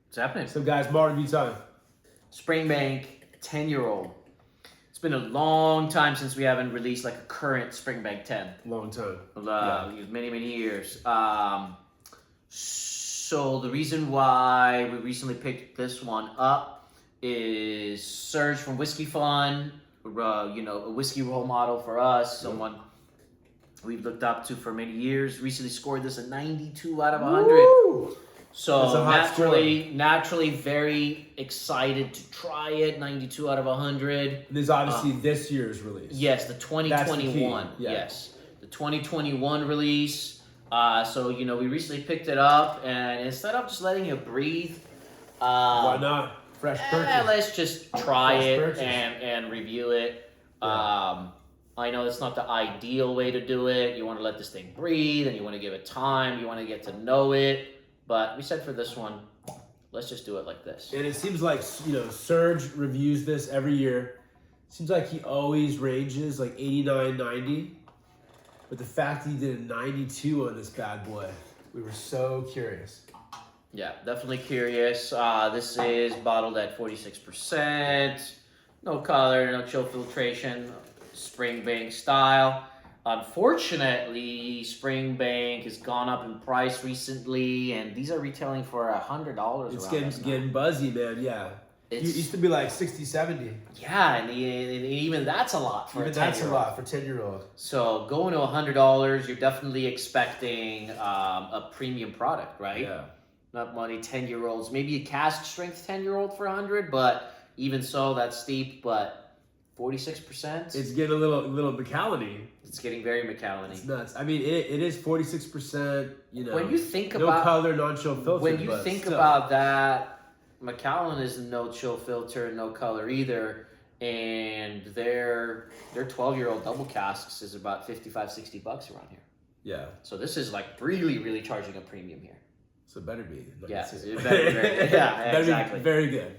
What's happening? So guys, Malt review time. Springbank, 10-year-old. It's been a long time since we haven't released like a current Springbank 10. Long time. Many, many years. So the reason why we recently picked this one up is Serge from Whiskey Fun, a whiskey role model for us, someone we've looked up to for many years. Recently scored this a 92 out of 100. Woo! So naturally very excited to try it. 92 out of 100. This is obviously this year's release. Yes, the 2021. Yeah. Yes, the 2021 release. So we recently picked it up, and instead of just letting it breathe, why not? Fresh purchase. Let's just try it and review it. Yeah. I know it's not the ideal way to do it. You want to let this thing breathe, and you want to give it time. You want to get to know it. But we said for this one, let's just do it like this. And it seems like, Serge reviews this every year. Seems like he always ranges like 89, 90. But the fact that he did a 92 on this bad boy, we were so curious. Yeah, definitely curious. This is bottled at 46%. No color, no chill filtration. Springbank style. Unfortunately, Springbank has gone up in price recently, and these are retailing for $100. It's getting buzzy, man. Yeah, it used to be like 60, 70. Yeah, and even that's a lot for a 10-year-old. So going to $100, you're definitely expecting a premium product, right? Yeah. Not money 10-year-olds, maybe a cask strength 10-year-old for 100, but even so, that's steep. But 46%. It's getting a little Macallan-y. It's getting very Macallan-y. It's nuts. I mean, it is 46%. When you think no about color, non-chill filter. When you think about that, Macallan is no chill filter, no color either, and their 12-year-old double casks is about $55-$60 around here. Yeah. So this is like really, really charging a premium here. So it better be. Yeah, it better be very, yeah, exactly. Be very good.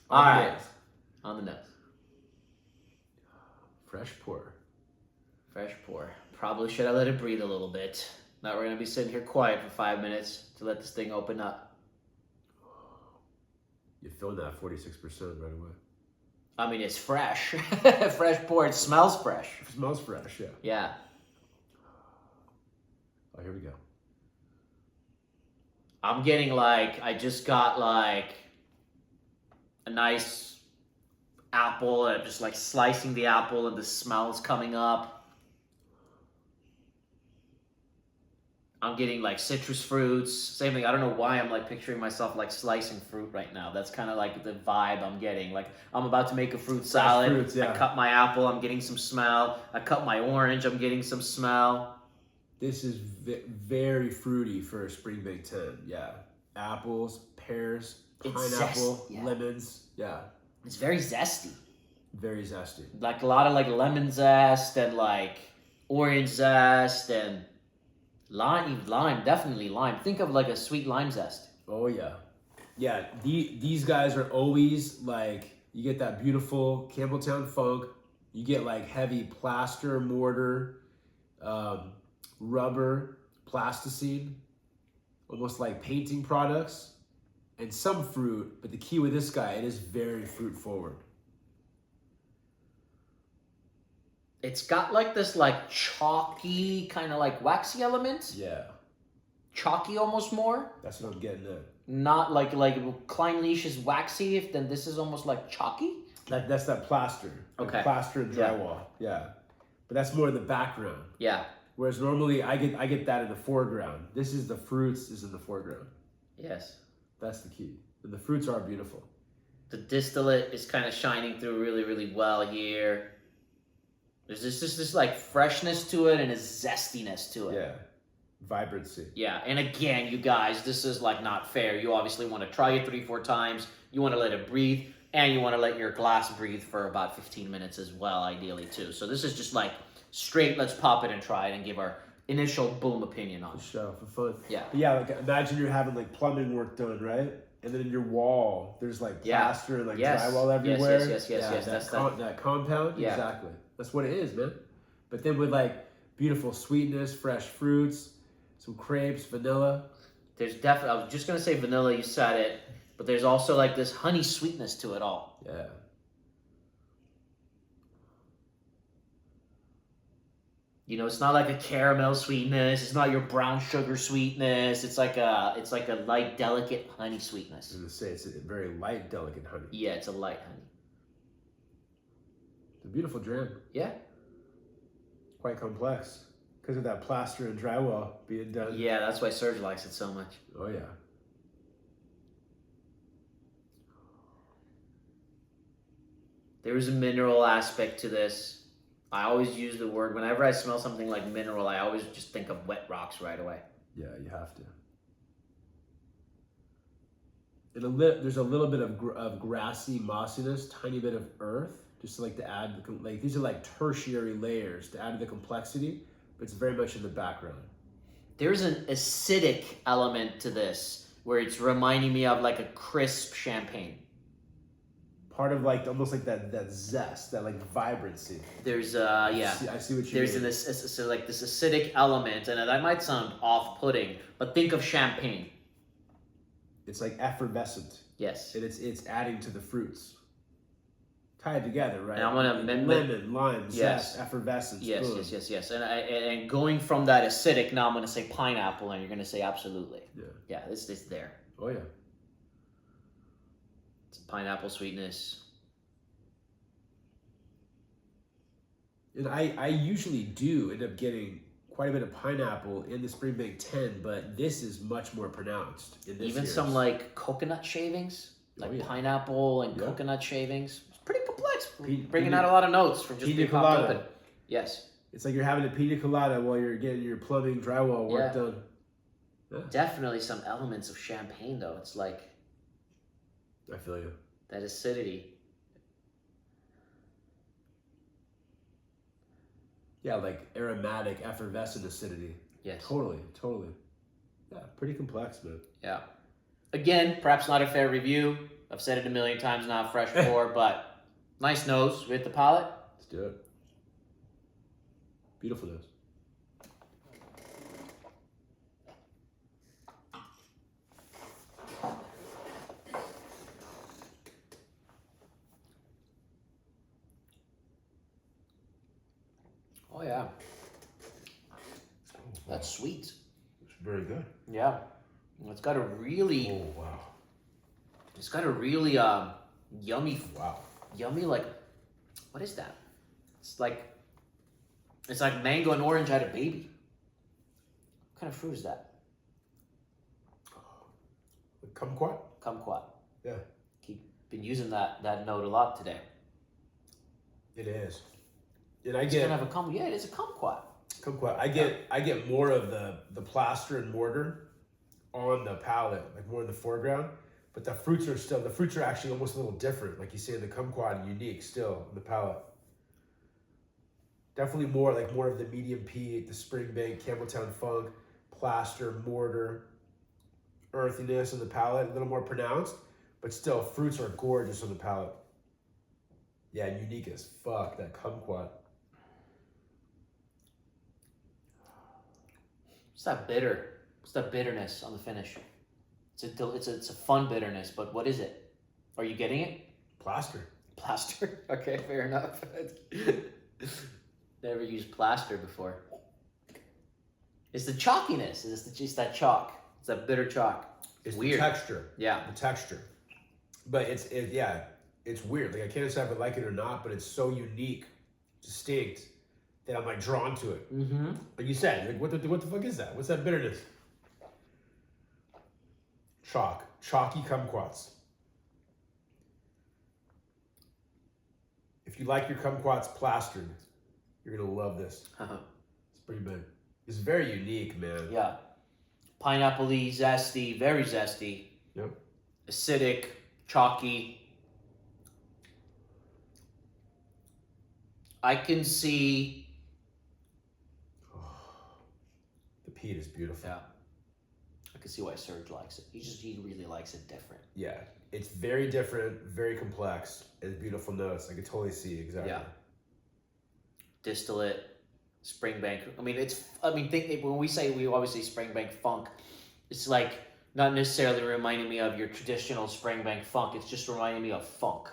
All right, on the nose. Fresh pour. Fresh pour. Probably should have let it breathe a little bit. Now we're going to be sitting here quiet for 5 minutes to let this thing open up. You feel that 46% right away. I mean, it's fresh. Fresh pour. It smells fresh. It smells fresh, yeah. Yeah. Oh, here we go. I'm getting I just got a nice apple, and just slicing the apple, and the smell's coming up. I'm getting citrus fruits. Same thing. I don't know why I'm picturing myself slicing fruit right now. That's kind of the vibe I'm getting. I'm about to make a fruit salad. Fruits, yeah. I cut my apple. I'm getting some smell. I cut my orange. I'm getting some smell. This is very fruity for a Springbank 10. Yeah. Apples, pears, pineapple, lemons. Yeah. It's very zesty. Very zesty. A lot of lemon zest and orange zest and lime, definitely lime. Think of a sweet lime zest. Oh yeah. Yeah, these guys are always you get that beautiful Campbelltown funk. You get heavy plaster, mortar, rubber, plasticine, almost like painting products. And some fruit, but the key with this guy, it is very fruit forward. It's got this chalky, kind of waxy element. Yeah. Chalky almost more. That's what I'm getting at. Not like Klein Leash is waxy, then this is almost chalky. That's that plaster. Okay. Plaster and drywall. Yeah. But that's more in the background. Yeah. Whereas normally I get that in the foreground. This is the fruits is in the foreground. Yes. That's the key. And the fruits are beautiful. The distillate is kind of shining through really, really well here. There's this freshness to it and a zestiness to it. Yeah. Vibrancy. Yeah. And again, you guys, this is not fair. You obviously want to try it 3-4 times. You want to let it breathe. And you want to let your glass breathe for about 15 minutes as well, ideally, too. So this is just straight, let's pop it and try it and give our initial boom opinion on it. For sure, for fun. Yeah. But yeah, imagine you're having plumbing work done, right? And then in your wall, there's plaster and drywall everywhere. Yes. That compound. Yeah. Exactly. That's what it is, man. But then with beautiful sweetness, fresh fruits, some crepes, vanilla. There's definitely, I was just going to say vanilla, you said it. But there's also like this honey sweetness to it all. Yeah. You know, it's not like a caramel sweetness. It's not your brown sugar sweetness. It's like a light, delicate honey sweetness. I was gonna say it's a very light, delicate honey. Yeah, it's a light honey. It's a beautiful dram. Yeah. Quite complex because of that plaster and drywall being done. Yeah, that's why Serge likes it so much. Oh yeah. There is a mineral aspect to this. I always use the word, whenever I smell something like mineral, I always just think of wet rocks right away. Yeah, you have to. There's a little bit of grassy mossiness, tiny bit of earth, just like to add, like these are like tertiary layers to add to the complexity, but it's very much in the background. There's an acidic element to this, where it's reminding me of like a crisp champagne. Part of like almost like that zest, that like vibrancy. There's I see what you there's mean. so like this acidic element, and that might sound off-putting, but think of champagne. It's like effervescent. Yes. And it's adding to the fruits. Tied together, right? And I'm gonna lemon, lime, yes, zest, effervescence. Yes, boom. yes. And going from that acidic, now I'm gonna say pineapple, and you're gonna say absolutely. Yeah. Yeah, this is there. Oh yeah. It's pineapple sweetness. And I usually do end up getting quite a bit of pineapple in the Springbank 10, but this is much more pronounced in this Even year's. some like coconut shavings, like Oh, yeah. pineapple and coconut shavings. It's pretty complex. Bringing pina- out a lot of notes from just pina being popped colada. open. Yes. It's like you're having a pina colada while you're getting your plumbing drywall work Yeah. done. Yeah. Definitely some elements of champagne though. It's like I feel you. that acidity. Yeah, like aromatic, effervescent acidity. Yes. Totally. Yeah, pretty complex, man. Yeah. Again, perhaps not a fair review. I've said it a million times now, fresh pour, but nice nose with the palate. Let's do it. Beautiful nose. Oh yeah. That's sweet. It's very good. Yeah. It's got a really Oh wow. It's got a really yummy Wow. like, what is that? It's like mango and orange had a baby. What kind of fruit is that? Kumquat? Kumquat. Yeah. Been using that note a lot today. It is. And I It's get kind of a yeah, it is a kumquat. kumquat. I get more of the plaster and mortar on the palate, like more in the foreground. But the fruits are actually almost a little different. Like you say, the kumquat and unique still in the palate. Definitely more of the medium peat, the Springbank, Campbelltown funk, plaster, mortar, earthiness in the palate, a little more pronounced, but still fruits are gorgeous on the palate. Yeah, unique as fuck, that kumquat. What's that bitter? What's that bitterness on the finish? It's a fun bitterness, but what is it? Are you getting it? Plaster. Plaster? Okay, fair enough. Never used plaster before. It's the chalkiness. It's just that chalk. It's that bitter chalk. It's weird. the texture. Yeah. The texture. But it's weird. Like I can't decide if I like it or not, but it's so unique, distinct, that I'm like drawn to it. Mm-hmm. Like you said, like what the fuck is that? What's that bitterness? Chalky kumquats. If you like your kumquats plastered, you're gonna love this. Uh-huh. It's pretty big. It's very unique, man. Yeah. Pineapple-y, zesty, very zesty. Yep. Acidic, chalky. I can see. The peat is beautiful. Yeah. I can see why Serge likes it. He really likes it different. Yeah. It's very different, very complex, and beautiful notes. I can totally see exactly. Yeah. Distillate, Springbank. When we say we always say Springbank funk, it's like Not necessarily reminding me of your traditional Springbank funk. It's just reminding me of funk.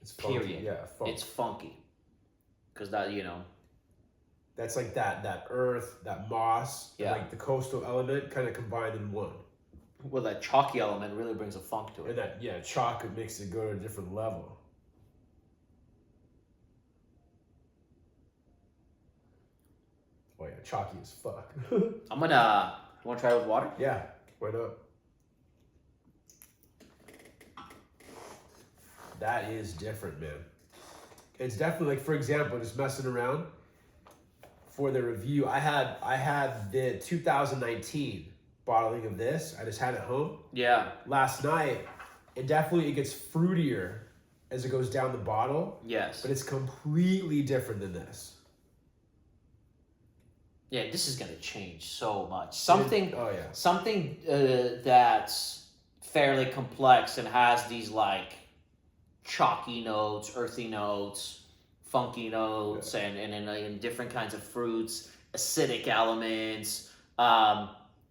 It's funky. Period. Yeah, funk. It's funky. Because that, you know. That's like that earth, that moss, and like the coastal element kind of combined in one. Well, that chalky element really brings a funk to it. And that, chalk makes it go to a different level. Oh yeah, chalky as fuck. I'm gonna, you wanna try it with water? Yeah, why not? That is different, man. It's definitely like, for example, just messing around for the review. I had the 2019 bottling of this. I just had it home. Yeah. Last night, and definitely it gets fruitier as it goes down the bottle. Yes. But it's completely different than this. Yeah, this is gonna change so much. Something Something that's fairly complex and has these like chalky notes, earthy notes, funky notes, and in different kinds of fruits, acidic elements.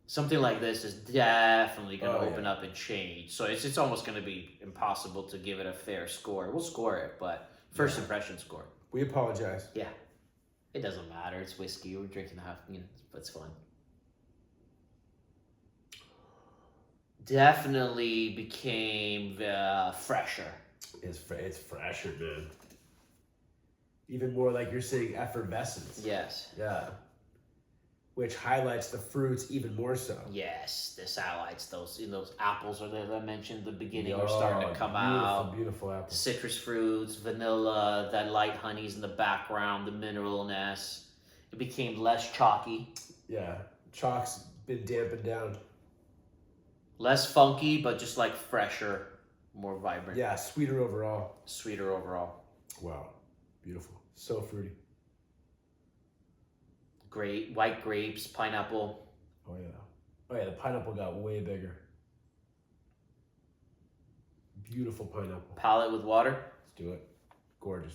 Something like this is definitely going to open up and change. So it's almost going to be impossible to give it a fair score. We'll score it, but first impression score. We apologize. Yeah, it doesn't matter. It's whiskey. We're drinking half. It's fun. Definitely became fresher. It's fresher, man. Even more like you're saying effervescence. Yes. Yeah. Which highlights the fruits even more so. Yes, this highlights those apples that I mentioned at the beginning are starting to come out. Beautiful apples. Citrus fruits, vanilla, that light honey's in the background, the mineralness. It became less chalky. Yeah, chalk's been dampened down. Less funky, but just like fresher, more vibrant. Yeah, sweeter overall. Sweeter overall. Wow, beautiful. So fruity. Great white grapes, pineapple. Oh yeah, the pineapple got way bigger. Beautiful pineapple. Palate with water. Let's do it. Gorgeous.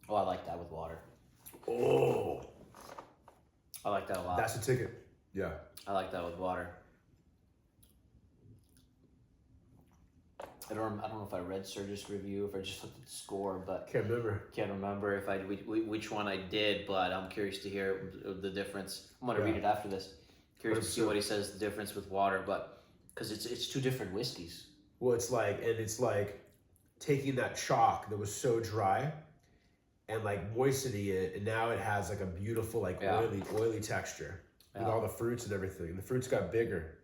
Oh, I like that with water. Oh, I like that a lot. that's a ticket. Yeah. I like that with water. I don't know if I read Serge's review, if I just looked at the score, but Can't remember if which one I did. But I'm curious to hear the difference. I'm gonna read it after this. Curious to see what he says the difference with water, but because it's two different whiskeys. Well, it's like taking that chalk that was so dry and like moistening it, and now it has like a beautiful like oily texture with all the fruits and everything. The fruits got bigger.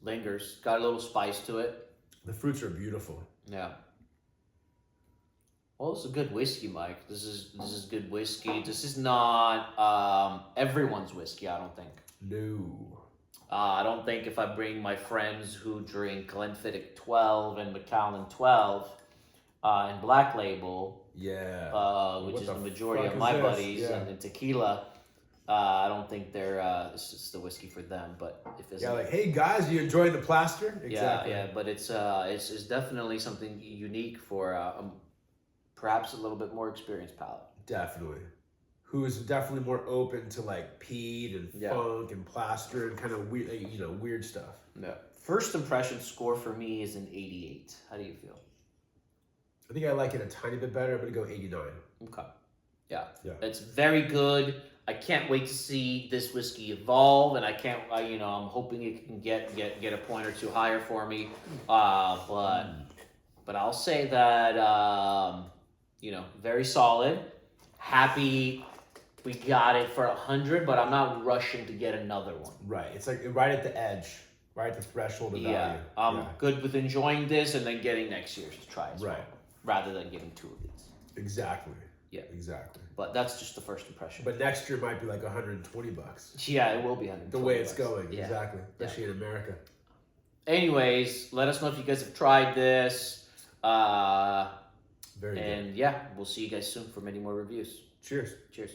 Lingers, got a little spice to it. The fruits are beautiful. Yeah. Well, it's a good whiskey, Mike. This is good whiskey. This is not everyone's whiskey, I don't think. No. I don't think if I bring my friends who drink Glenfiddich 12 and Macallan 12 and Black Label, which is the majority of my buddies, and tequila, I don't think it's just the whiskey for them. But if it's like, hey guys, you enjoying the plaster? Exactly. Yeah. But it's definitely something unique for perhaps a little bit more experienced palate. Definitely. Who is definitely more open to like peat and funk and plaster and kind of weird, weird stuff. Yeah. First impression score for me is an 88. How do you feel? I think I like it a tiny bit better. I'm gonna go 89. Okay. Yeah. It's very good. I can't wait to see this whiskey evolve, and I'm hoping it can get a point or two higher for me. But I'll say that very solid. Happy we got it for 100, but I'm not rushing to get another one. Right. It's like right at the edge, right at the threshold of value. Yeah. I'm good with enjoying this and then getting next year's to try as well, right, rather than getting two of these. Exactly. Yeah. Exactly. But that's just the first impression. But next year might be like $120. Yeah, it will be 120. The way it's going, yeah. Exactly. Especially in America. Anyways, let us know if you guys have tried this. Very good. And yeah, we'll see you guys soon for many more reviews. Cheers. Cheers.